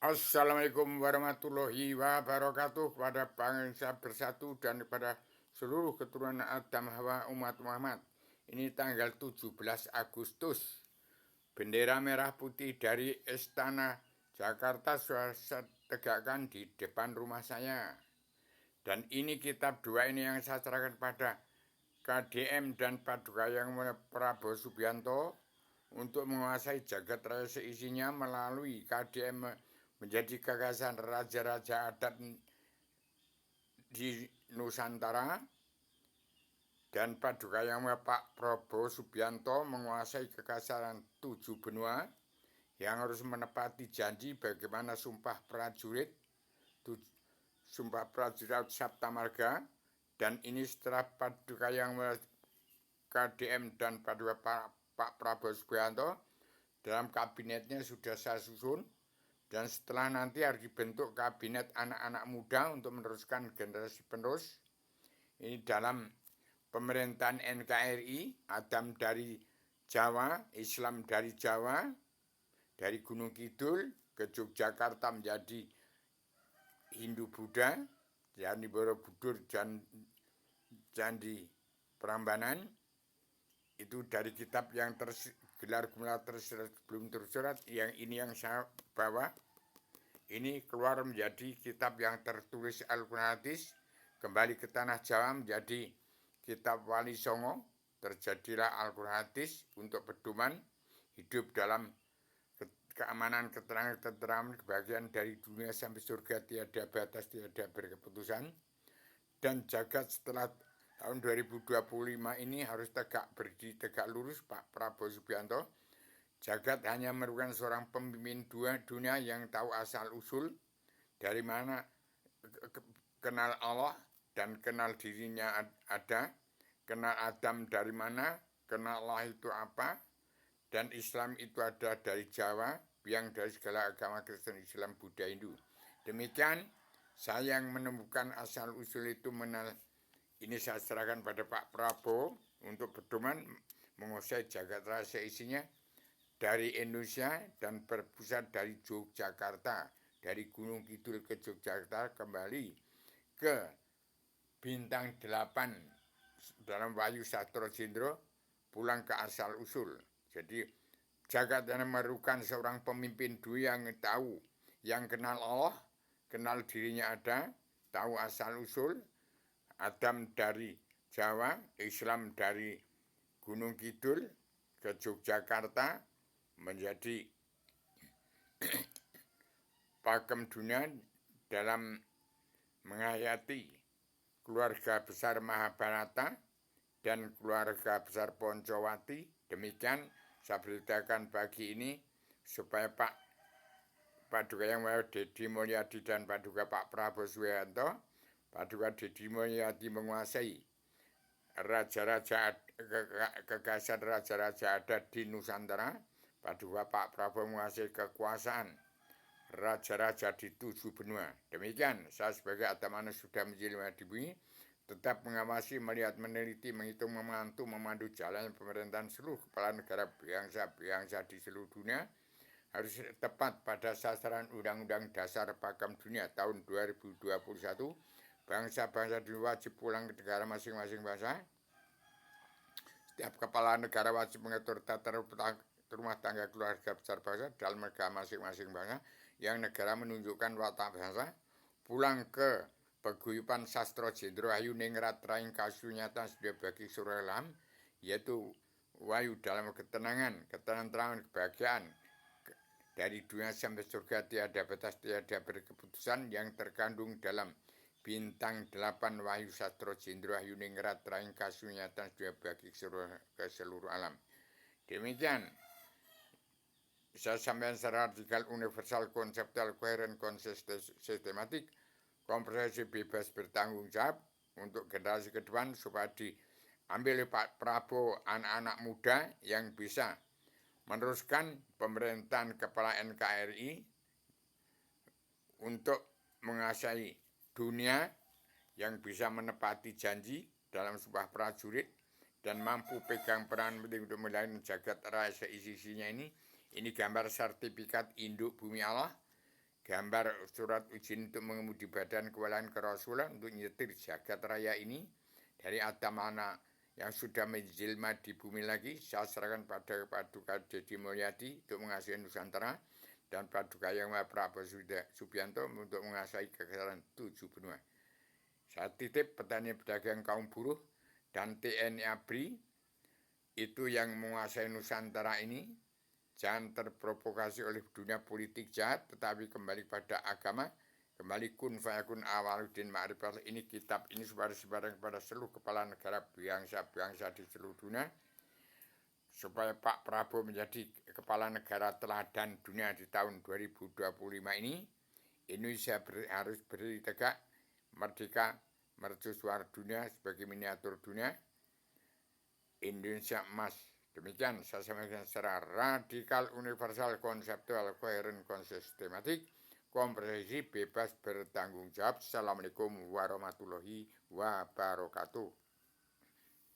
Assalamualaikum warahmatullahi wabarakatuh kepada bangsa bersatu dan kepada seluruh keturunan Adam Hawa umat Muhammad. Ini tanggal 17 Agustus. Bendera merah putih dari Istana Jakarta sudah saya tegakkan di depan rumah saya. Dan ini kitab dua ini yang saya serahkan pada KDM dan Paduka Yang Mulia Prabowo Subianto untuk menguasai jagat raya seisinya melalui KDM menjadi gagasan raja-raja adat di Nusantara, dan Paduka Yang Mulia Pak Prabowo Subianto menguasai kekasaran 7 benua yang harus menepati janji bagaimana Sumpah Prajurit Sabta Marga. Dan ini setelah Paduka Yang Mulia KDM dan Paduka Pak Prabowo Subianto dalam kabinetnya sudah saya susun. Dan setelah nanti harus dibentuk kabinet anak-anak muda untuk meneruskan generasi penerus. Ini dalam pemerintahan NKRI, Adam dari Jawa, Islam dari Jawa, dari Gunung Kidul ke Yogyakarta menjadi Hindu Buddha, Candi Borobudur, Candi Prambanan. Itu dari kitab yang gelar-gelar tersurat belum tersurat. Yang ini yang saya bawa. Ini keluar menjadi kitab yang tertulis Al-Quran Hadis. Kembali ke tanah Jawa menjadi kitab Wali Songo. Terjadilah Al-Quran Hadis untuk pedoman hidup dalam keamanan, keterangan, kebahagiaan dari dunia sampai surga, tiada batas, tiada berkeputusan. Dan jagat setelah tahun 2025 ini harus berdiri tegak lurus Pak Prabowo Subianto. Jagat hanya memerlukan seorang pemimpin dunia yang tahu asal-usul, dari mana kenal Allah dan kenal dirinya ada, kenal Adam dari mana, kenal Allah itu apa, dan Islam itu ada dari Jawa, yang dari segala agama Kristen, Islam, Buddha, Hindu. Demikian saya yang menemukan asal-usul itu ini saya serahkan pada Pak Prabowo untuk pedoman menguasai jagat raya isinya dari Indonesia dan berpusat dari Yogyakarta, dari Gunung Kidul ke Yogyakarta, kembali ke bintang 8 dalam Wahyu Sastro Jendro, pulang ke asal usul. Jadi jagat yang memerlukan seorang pemimpin dunia yang tahu, yang kenal Allah, kenal dirinya ada, tahu asal usul. Adam dari Jawa, Islam dari Gunung Kidul ke Yogyakarta, menjadi pakem dunia dalam menghayati keluarga besar Mahabharata dan keluarga besar Poncowati. Demikian saya beritakan pagi ini supaya Paduka Yang Mulia Deddy Mulyadi dan Paduka Pak Prabowo Subianto, Paduka Deddy Mulyadi menguasai raja-raja, kekasan raja-raja adat di Nusantara. Paduka Pak Prabowo menguasai kekuasaan raja-raja di 7 benua. Demikian saya sebagai Atamana sudah menjadi di bumi, tetap mengawasi, melihat, meneliti, menghitung, memantau, memandu jalan pemerintahan seluruh kepala negara bangsa di seluruh dunia harus tepat pada sasaran Undang-Undang Dasar Pakem Dunia tahun 2021. Bangsa-bangsa wajib pulang ke negara masing-masing bangsa. Setiap kepala negara wajib mengatur tata rumah tangga keluarga besar bangsa dalam negara masing-masing bangsa, yang negara menunjukkan watak bangsa. Pulang ke paguyuban Sastro Jendro Ayu Ningrat Raing Kasunyatan sudah bagi surah alam, yaitu wahyu dalam ketenangan, ketenangan, kebahagiaan dari dunia sampai surga, tiada batas, tiada berkeputusan, yang terkandung dalam bintang 8 Wahyu Sastro Jendro Ayu Ningrat Raing Kasunyatan sudah bagi ke seluruh alam. Demikian saya sampaikan secara radikal, universal, konseptual, koheren, sistematik, komprehensif, bebas, bertanggung jawab untuk generasi ke depan, supaya diambil Pak Prabowo anak-anak muda yang bisa meneruskan pemerintahan kepala NKRI untuk menguasai dunia, yang bisa menepati janji dalam sebuah prajurit dan mampu pegang peran penting untuk melayani jagat raya seisi-isinya ini. Ini gambar sertifikat induk bumi Allah gambar surat izin untuk mengemudi badan kewalahan kerasulan untuk nyetir jagat raya ini dari Adamana yang sudah menjelma di bumi lagi. Saya serahkan pada Paduka Dedi Mulyadi untuk mengasihi Nusantara dan Paduka Yang Maha Prabowo Subianto untuk menguasai kekaisaran 7 benua. Saya titip petani pedagang kaum buruh dan TNI ABRI itu yang menguasai Nusantara ini. Jangan terprovokasi oleh dunia politik jahat, tetapi kembali pada agama, kembali kun fayakun awaluddin ma'rifat. Ini kitab ini sebarang kepada seluruh kepala negara bangsa-bangsa di seluruh dunia, supaya Pak Prabowo menjadi kepala negara teladan dunia di tahun 2025 ini. Indonesia harus berdiri tegak, merdeka, mercusuar dunia sebagai miniatur dunia. Indonesia emas. Demikian saya sampaikan secara radikal, universal, konseptual, koheren, konsistematik, komprehensif, bebas, bertanggung jawab. Assalamualaikum warahmatullahi wabarakatuh.